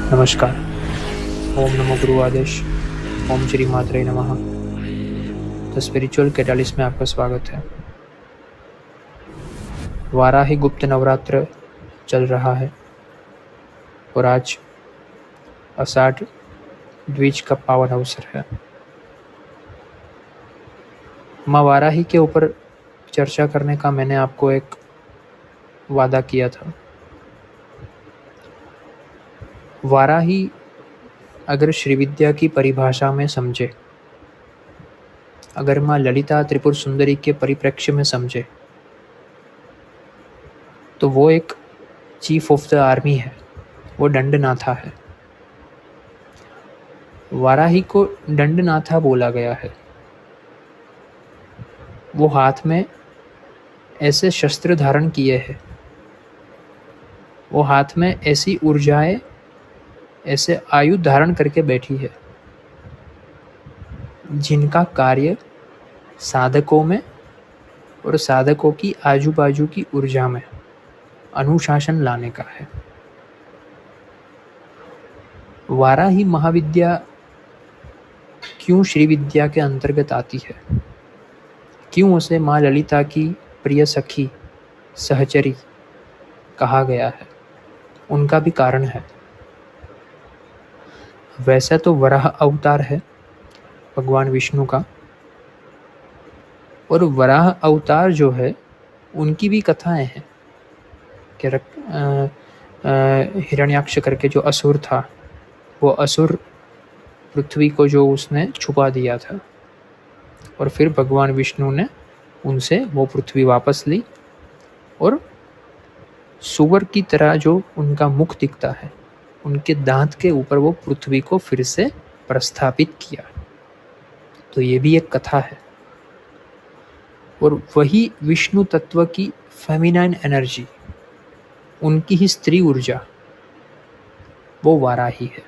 नमस्कार। ओम नमो गुरु आदेश। ओम श्री मात्रे नमः। The spiritual catalyst में आपका स्वागत है। वाराही गुप्त नवरात्र चल रहा है और आज आषाढ़ द्विज का पावन अवसर है। माँ वाराही के ऊपर चर्चा करने का मैंने आपको एक वादा किया था। वाराही अगर श्रीविद्या की परिभाषा में समझे, अगर माँ ललिता त्रिपुर सुंदरी के परिप्रेक्ष्य में समझे, तो वो एक चीफ ऑफ द आर्मी है, वो दंडनाथा है। वाराही को दंडनाथा बोला गया है। वो हाथ में ऐसे शस्त्र धारण किए हैं, वो हाथ में ऐसी ऊर्जाएं, ऐसे आयुध धारण करके बैठी है जिनका कार्य साधकों में और साधकों की आजू बाजू की ऊर्जा में अनुशासन लाने का है। वाराही महाविद्या क्यों श्री विद्या के अंतर्गत आती है, क्यों उसे माँ ललिता की प्रिय सखी सहचरी कहा गया है, उनका भी कारण है। वैसे तो वराह अवतार है भगवान विष्णु का, और वराह अवतार जो है उनकी भी कथाएं हैं कि हिरण्याक्ष करके जो असुर था, वो असुर पृथ्वी को जो उसने छुपा दिया था और फिर भगवान विष्णु ने उनसे वो पृथ्वी वापस ली और सुअर की तरह जो उनका मुख दिखता है, उनके दांत के ऊपर वो पृथ्वी को फिर से प्रस्थापित किया। तो ये भी एक कथा है। और वही विष्णु तत्व की फेमिनाइन एनर्जी, उनकी ही स्त्री ऊर्जा, वो वाराही है।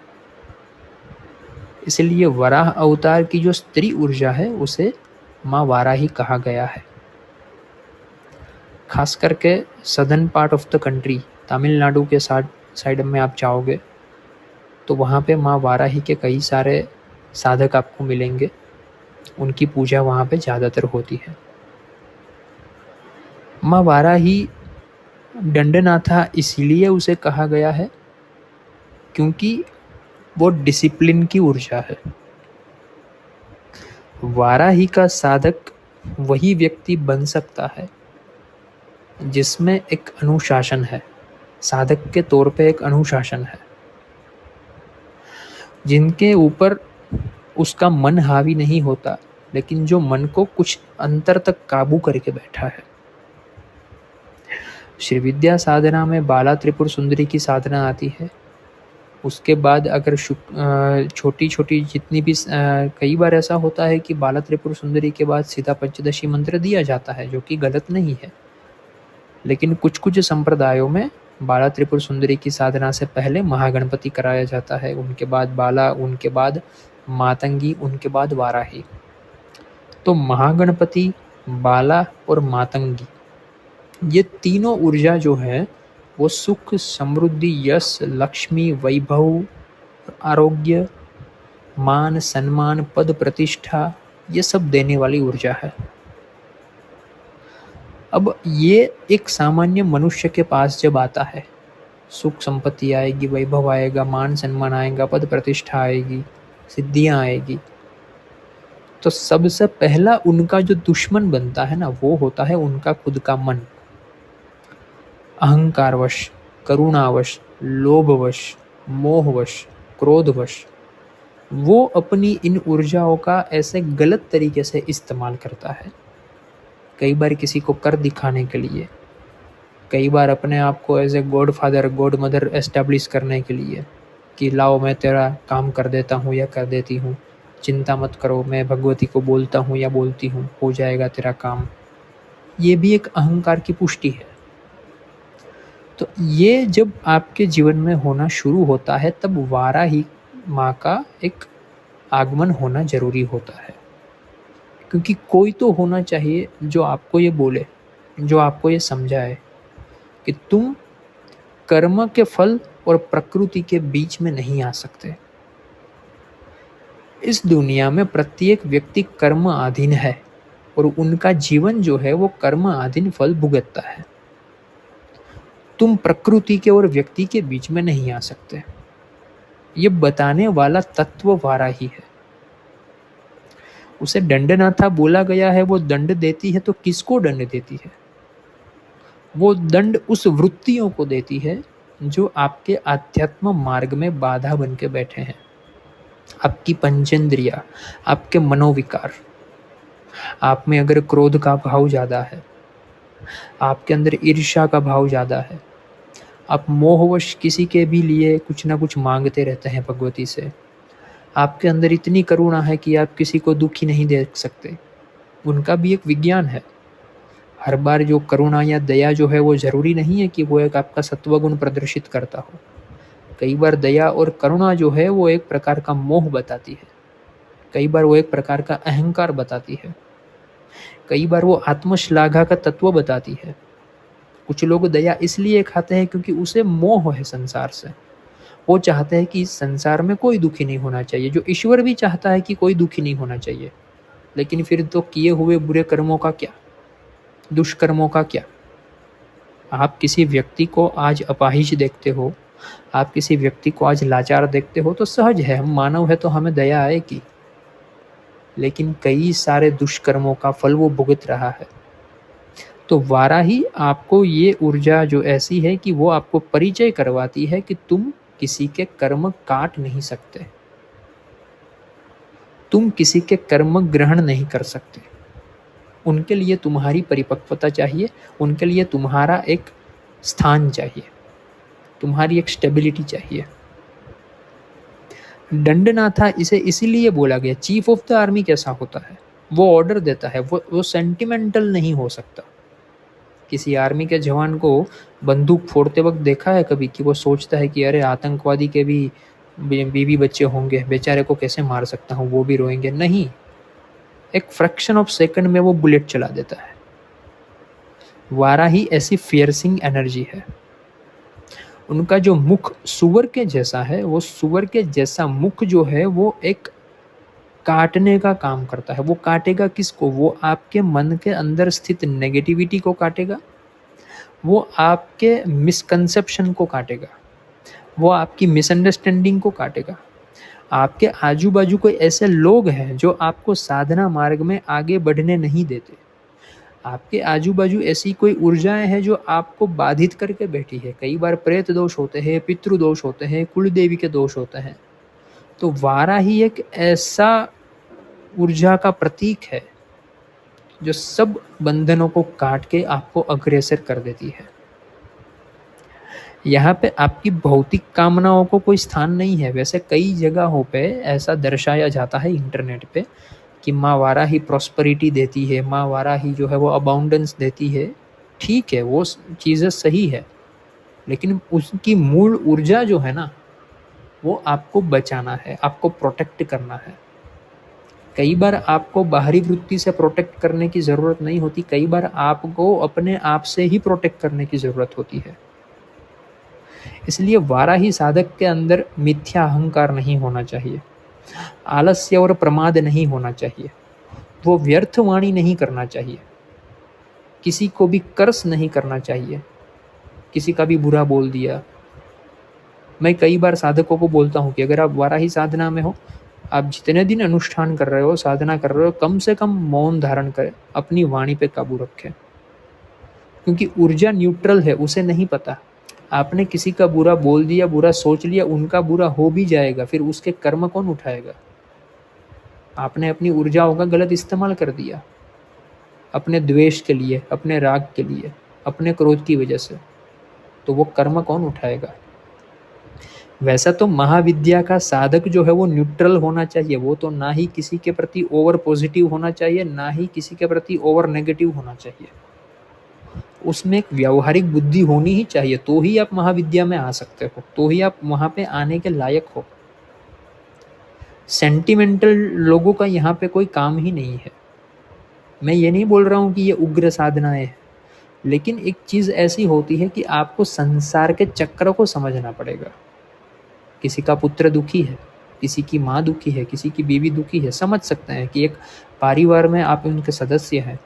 इसलिए वराह अवतार की जो स्त्री ऊर्जा है उसे माँ वाराही कहा गया है। खास करके southern part of the country, Tamil Nadu के साइड में आप जाओगे तो वहाँ पे माँ वाराही के कई सारे साधक आपको मिलेंगे। उनकी पूजा वहाँ पे ज़्यादातर होती है। माँ वाराही दंडनाथा इसीलिए उसे कहा गया है क्योंकि वो डिसिप्लिन की ऊर्जा है। वाराही का साधक वही व्यक्ति बन सकता है जिसमें एक अनुशासन है, साधक के तौर पे एक अनुशासन है, जिनके ऊपर उसका मन हावी नहीं होता, लेकिन जो मन को कुछ अंतर तक काबू करके बैठा है। श्री विद्या साधना में बाला त्रिपुर सुंदरी की साधना आती है। उसके बाद अगर छोटी छोटी जितनी भी कई बार ऐसा होता है कि बाला त्रिपुर सुंदरी के बाद सीधा पंचदशी मंत्र दिया जाता है, जो कि गलत नहीं है। लेकिन कुछ कुछ संप्रदायों में बाला त्रिपुर सुंदरी की साधना से पहले महागणपति कराया जाता है, उनके बाद बाला, उनके बाद मातंगी, उनके बाद वाराही। तो महागणपति, बाला और मातंगी, ये तीनों ऊर्जा जो है वो सुख, समृद्धि, यश, लक्ष्मी, वैभव, आरोग्य, मान, सम्मान, पद, प्रतिष्ठा, ये सब देने वाली ऊर्जा है। अब ये एक सामान्य मनुष्य के पास जब आता है, सुख संपत्ति आएगी, वैभव आएगा, मान सम्मान आएगा, पद प्रतिष्ठा आएगी, सिद्धियां आएगी, तो सबसे पहला उनका जो दुश्मन बनता है ना, वो होता है उनका खुद का मन। अहंकारवश, करुणावश, लोभवश, मोहवश, क्रोधवश वो अपनी इन ऊर्जाओं का ऐसे गलत तरीके से इस्तेमाल करता है। कई बार किसी को कर दिखाने के लिए, कई बार अपने आप को as a godfather, godmother establish करने के लिए कि लाओ मैं तेरा काम कर देता हूँ या कर देती हूँ, चिंता मत करो, मैं भगवती को बोलता हूँ या बोलती हूँ, हो जाएगा तेरा काम। ये भी एक अहंकार की पुष्टि है। तो ये जब आपके जीवन में होना शुरू होता है, तब वाराही माँ का एक आगमन होना जरूरी होता है। क्योंकि कोई तो होना चाहिए जो आपको ये बोले, जो आपको ये समझाए कि तुम कर्म के फल और प्रकृति के बीच में नहीं आ सकते। इस दुनिया में प्रत्येक व्यक्ति कर्माधीन है और उनका जीवन जो है वो कर्माधीन फल भुगतता है। तुम प्रकृति के और व्यक्ति के बीच में नहीं आ सकते। ये बताने वाला तत्व वाराही है। उसे दंडनाथा बोला गया है, वो दंड देती है तो किसको दंड देती है? वो दंड उस वृत्तियों को देती है जो आपके आध्यात्म मार्ग में बाधा बन के बैठे हैं। आपकी पंचेंद्रिया, आपके मनोविकार, आप में अगर क्रोध का भाव ज़्यादा है, आपके अंदर ईर्ष्या का भाव ज़्यादा है, आप मोहवश किसी के भी लिए कुछ ना कुछ मांगते रहते हैं भगवती से, आपके अंदर इतनी करुणा है कि आप किसी को दुखी नहीं देख सकते, उनका भी एक विज्ञान है। हर बार जो करुणा या दया जो है वो ज़रूरी नहीं है कि वो एक आपका सत्वगुण प्रदर्शित करता हो। कई बार दया और करुणा जो है वो एक प्रकार का मोह बताती है, कई बार वो एक प्रकार का अहंकार बताती है, कई बार वो आत्मश्लाघा का तत्व बताती है। कुछ लोग दया इसलिए खाते हैं क्योंकि उसे मोह है संसार से। वो चाहते हैं कि इस संसार में कोई दुखी नहीं होना चाहिए, जो ईश्वर भी चाहता है कि कोई दुखी नहीं होना चाहिए। लेकिन फिर तो किए हुए बुरे कर्मों का क्या, दुष्कर्मों का क्या? आप किसी व्यक्ति को आज अपाहिज देखते हो, आप किसी व्यक्ति को आज लाचार देखते हो तो सहज है, हम मानव है तो हमें दया आएगी। लेकिन कई सारे दुष्कर्मों का फल वो भुगत रहा है। तो वाराही आपको ये ऊर्जा जो ऐसी है कि वो आपको परिचय करवाती है कि तुम किसी के कर्म काट नहीं सकते, तुम किसी के कर्म ग्रहण नहीं कर सकते। उनके लिए तुम्हारी परिपक्वता चाहिए, उनके लिए तुम्हारा एक स्थान चाहिए, तुम्हारी एक स्टेबिलिटी चाहिए। दंडनाथा इसे इसीलिए बोला गया। चीफ ऑफ द आर्मी कैसा होता है? वो ऑर्डर देता है, वो सेंटिमेंटल नहीं हो सकता। किसी आर्मी के जवान को बंदूक फोड़ते वक्त देखा है कभी कि वो सोचता है कि अरे आतंकवादी के भी बीवी बच्चे होंगे, बेचारे को कैसे मार सकता हूँ, वो भी रोएंगे? नहीं, एक फ्रैक्शन ऑफ सेकंड में वो बुलेट चला देता है। वाराही ऐसी फियर्सिंग एनर्जी है। उनका जो मुख सुअर के जैसा है, वो सुअर के जैसा मुख जो है वो एक काटने का काम करता है। वो काटेगा किसको? वो आपके मन के अंदर स्थित नेगेटिविटी को काटेगा, वो आपके मिसकंसेप्शन को काटेगा, वो आपकी मिसअंडरस्टैंडिंग को काटेगा। आपके आजू बाजू कोई ऐसे लोग हैं जो आपको साधना मार्ग में आगे बढ़ने नहीं देते। आपके आजू बाजू ऐसी कोई ऊर्जाएं हैं जो आपको बाधित करके बैठी है। कई बार प्रेत दोष होते हैं, पितृ दोष होते हैं, कुल देवी के दोष होते हैं। तो वाराही एक ऐसा ऊर्जा का प्रतीक है जो सब बंधनों को काट के आपको अग्रसर कर देती है। यहाँ पे आपकी भौतिक कामनाओं को कोई स्थान नहीं है। वैसे कई जगहों पे ऐसा दर्शाया जाता है इंटरनेट पे कि माँ वाराही प्रॉस्पेरिटी देती है, माँ वाराही जो है वो अबाउंडेंस देती है। ठीक है, वो चीज़ें सही है, लेकिन उसकी मूल ऊर्जा जो है ना, वो आपको बचाना है, आपको प्रोटेक्ट करना है। कई बार आपको बाहरी वृत्ति से प्रोटेक्ट करने की ज़रूरत नहीं होती, कई बार आपको अपने आप से ही प्रोटेक्ट करने की ज़रूरत होती है। इसलिए वाराही साधक के अंदर मिथ्या अहंकार नहीं होना चाहिए, आलस्य और प्रमाद नहीं होना चाहिए, वो व्यर्थ वाणी नहीं करना चाहिए, किसी को भी कर्स नहीं करना चाहिए, किसी का भी बुरा बोल दिया। मैं कई बार साधकों को बोलता हूँ कि अगर आप वाराही साधना में हो, आप जितने दिन अनुष्ठान कर रहे हो, साधना कर रहे हो, कम से कम मौन धारण करें, अपनी वाणी पे काबू रखें, क्योंकि ऊर्जा न्यूट्रल है, उसे नहीं पता। आपने किसी का बुरा बोल दिया, बुरा सोच लिया, उनका बुरा हो भी जाएगा, फिर उसके कर्म कौन उठाएगा? आपने अपनी ऊर्जाओं का गलत इस्तेमाल कर दिया, अपने द्वेष के लिए, अपने राग के लिए, अपने क्रोध की वजह से, तो वो कर्म कौन उठाएगा? वैसा तो महाविद्या का साधक जो है वो न्यूट्रल होना चाहिए। वो तो ना ही किसी के प्रति ओवर पॉजिटिव होना चाहिए, ना ही किसी के प्रति ओवर नेगेटिव होना चाहिए। उसमें एक व्यावहारिक बुद्धि होनी ही चाहिए, तो ही आप महाविद्या में आ सकते हो, तो ही आप वहाँ पे आने के लायक हो। सेंटिमेंटल लोगों का यहाँ पे कोई काम ही नहीं है। मैं ये नहीं बोल रहा हूँ कि ये उग्र साधनाएं हैं, लेकिन एक चीज़ ऐसी होती है कि आपको संसार के चक्र को समझना पड़ेगा। किसी का पुत्र दुखी है, किसी की माँ दुखी है, किसी की बीवी दुखी है, समझ सकते हैं कि एक परिवार में आप उनके सदस्य हैं।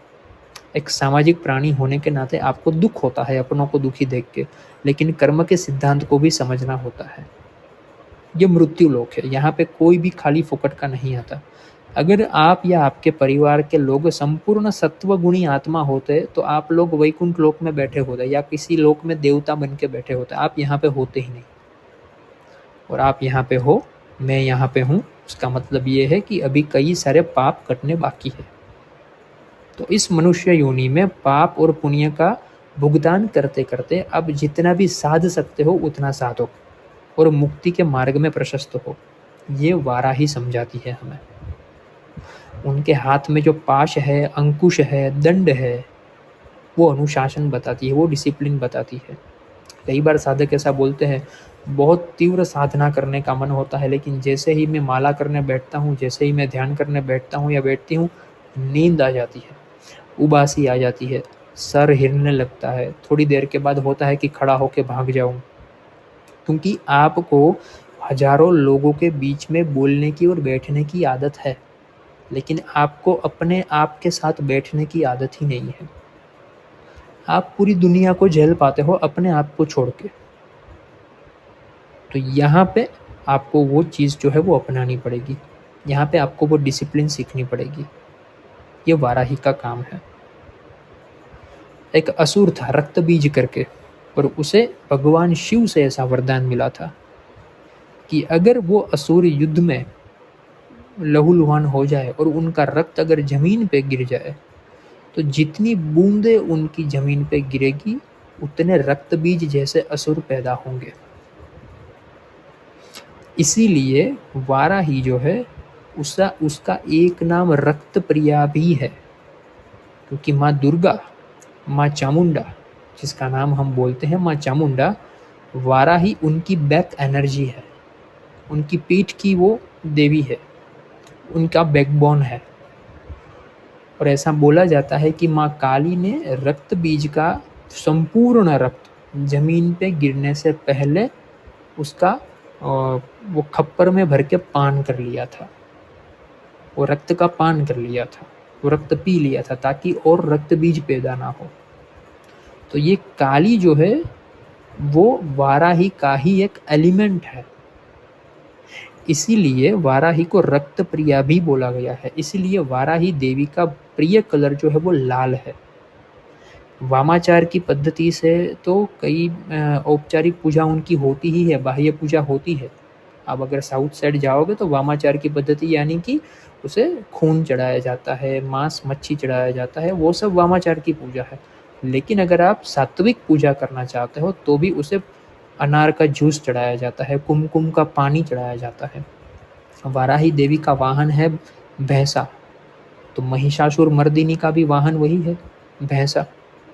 एक सामाजिक प्राणी होने के नाते आपको दुख होता है अपनों को दुखी देख के, लेकिन कर्म के सिद्धांत को भी समझना होता है। ये मृत्यु लोक है, यहाँ पे कोई भी खाली फुकट का नहीं आता। अगर आप या आपके परिवार के लोग संपूर्ण सत्व गुणी आत्मा होते तो आप लोग वैकुंठ लोक में बैठे होते या किसी लोक में देवता बन के बैठे होते। आप यहाँ पे होते ही नहीं, और आप यहाँ पे हो, मैं यहाँ पे हूँ। उसका मतलब ये है कि अभी कई सारे पाप कटने बाकी है। तो इस मनुष्य योनि में पाप और पुण्य का भुगतान करते करते अब जितना भी साध सकते हो उतना साधो और मुक्ति के मार्ग में प्रशस्त हो। ये वाराही समझाती है हमें। उनके हाथ में जो पाश है, अंकुश है, दंड है, वो अनुशासन बताती है, वो डिसिप्लिन बताती है। कई बार साधक ऐसा बोलते हैं, बहुत तीव्र साधना करने का मन होता है, लेकिन जैसे ही मैं माला करने बैठता हूँ, जैसे ही मैं ध्यान करने बैठता हूँ या बैठती हूँ, नींद आ जाती है, उबासी आ जाती है, सर हिलने लगता है। थोड़ी देर के बाद होता है कि खड़ा होके भाग जाऊं, क्योंकि आपको हजारों लोगों के बीच में बोलने की और बैठने की आदत है, लेकिन आपको अपने आप के साथ बैठने की आदत ही नहीं है। आप पूरी दुनिया को झेल पाते हो अपने आप को छोड़ के। तो यहाँ पे आपको वो चीज़ जो है वो अपनानी पड़ेगी, यहाँ पे आपको वो डिसिप्लिन सीखनी पड़ेगी। ये वाराही का काम है। एक असुर था रक्त बीज करके, और उसे भगवान शिव से ऐसा वरदान मिला था कि अगर वो असुर युद्ध में लहूलुहान हो जाए और उनका रक्त अगर जमीन पे गिर जाए, तो जितनी बूंदे उनकी जमीन पे गिरेगी उतने रक्त बीज जैसे असुर पैदा होंगे। इसीलिए वाराही जो है उसका एक नाम रक्त प्रिया भी है, क्योंकि माँ दुर्गा, माँ चामुंडा, जिसका नाम हम बोलते हैं माँ चामुंडा, वाराही उनकी बैक एनर्जी है, उनकी पीठ की वो देवी है, उनका बैकबोन है। और ऐसा बोला जाता है कि माँ काली ने रक्त बीज का संपूर्ण रक्त जमीन पे गिरने से पहले उसका वो खप्पर में भर के पान कर लिया था, वो रक्त का पान कर लिया था, वो रक्त पी लिया था, ताकि और रक्त बीज पैदा ना हो। तो ये काली जो है वो वाराही का ही एक एलिमेंट है, इसीलिए वाराही को रक्त प्रिया भी बोला गया है। इसीलिए वाराही देवी का प्रिय कलर जो है वो लाल है। वामाचार की पद्धति से तो कई औपचारिक पूजा उनकी होती ही है, बाह्य पूजा होती है। अब अगर साउथ साइड जाओगे तो वामाचार की पद्धति यानी कि उसे खून चढ़ाया जाता है, मांस मच्छी चढ़ाया जाता है, वो सब वामाचार की पूजा है। लेकिन अगर आप सात्विक पूजा करना चाहते हो तो भी उसे अनार का जूस चढ़ाया जाता है, कुमकुम का पानी चढ़ाया जाता है। वाराही देवी का वाहन है भैंसा, तो महिषासुर मर्दिनी का भी वाहन वही है, भैंसा,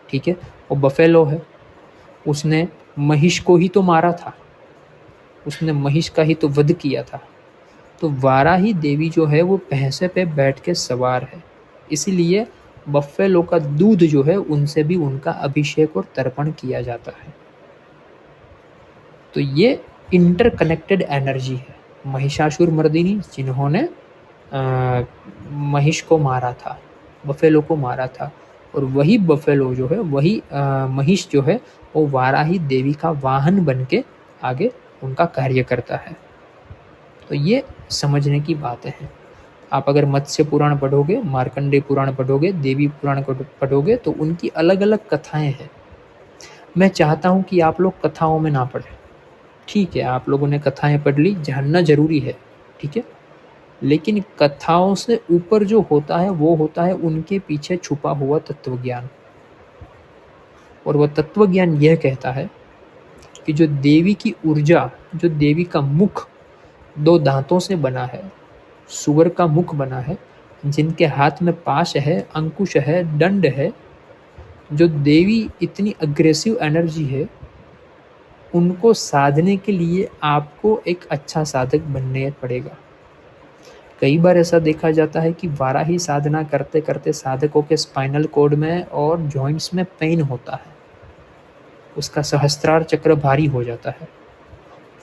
ठीक है। और बफेलो है, उसने महिष को ही तो मारा था, उसने महिष का ही तो वध किया था। तो वाराही देवी जो है वो भैंसे पे बैठ के सवार है, इसीलिए बफेलो का दूध जो है उनसे भी उनका अभिषेक और तर्पण किया जाता है। तो ये इंटरकनेक्टेड एनर्जी है। महिषासुर मर्दिनी जिन्होंने महिष को मारा था, बफेलो को मारा था, और वही बफेलो जो है, वही महिष जो है वो वाराही देवी का वाहन बन के आगे उनका कार्य करता है। तो ये समझने की बातें हैं। आप अगर मत्स्य पुराण पढ़ोगे, मार्कंडेय पुराण पढ़ोगे, देवी पुराण पढ़ोगे तो उनकी अलग अलग कथाएं हैं। मैं चाहता हूँ कि आप लोग कथाओं में ना पढ़ें, ठीक है, आप लोगों ने कथाएं पढ़ ली, जानना जरूरी है, ठीक है, लेकिन कथाओं से ऊपर जो होता है वो होता है उनके पीछे छुपा हुआ तत्वज्ञान। और वह तत्वज्ञान यह कहता है कि जो देवी की ऊर्जा, जो देवी का मुख 2 दांतों से बना है, सुअर का मुख बना है, जिनके हाथ में पाश है, अंकुश है, दंड है, जो देवी इतनी अग्रेसिव एनर्जी है, उनको साधने के लिए आपको एक अच्छा साधक बनने पड़ेगा। कई बार ऐसा देखा जाता है कि वाराही साधना करते करते साधकों के स्पाइनल कॉर्ड में और जॉइंट्स में पेन होता है, उसका सहस्त्रार चक्र भारी हो जाता है।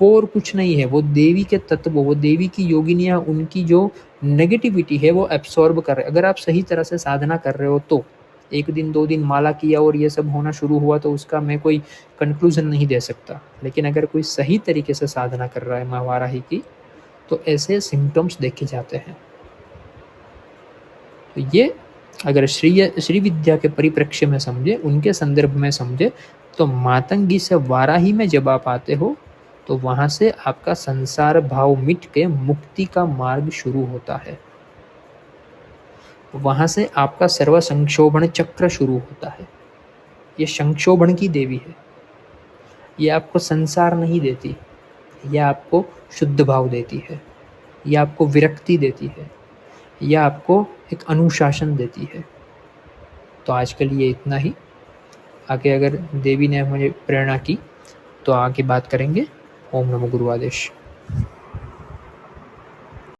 वो और कुछ नहीं है, वो देवी के तत्व, वो देवी की योगिनियाँ उनकी जो नेगेटिविटी है वो एब्सॉर्ब कर रहे हैं। अगर आप सही तरह से साधना कर रहे हो तो 1 दिन 2 दिन माला किया और ये सब होना शुरू हुआ तो उसका मैं कोई कंक्लूजन नहीं दे सकता। लेकिन अगर कोई सही तरीके से साधना कर रहा है माँ वाराही की, तो ऐसे सिम्पटम्स देखे जाते हैं। तो ये अगर श्री विद्या के परिप्रेक्ष्य में समझे, उनके संदर्भ में समझे, तो मातंगी से वाराही में जब आप आते हो तो वहाँ से आपका संसार भाव मिट के मुक्ति का मार्ग शुरू होता है। वहाँ से आपका सर्व संक्षोभण चक्र शुरू होता है। ये संक्षोभण की देवी है। ये आपको संसार नहीं देती, ये आपको शुद्ध भाव देती है, ये आपको विरक्ति देती है, यह आपको एक अनुशासन देती है। तो आज के लिए इतना ही। आगे अगर देवी ने मुझे प्रेरणा की तो आगे बात करेंगे। ओम नमो गुरुआदेश।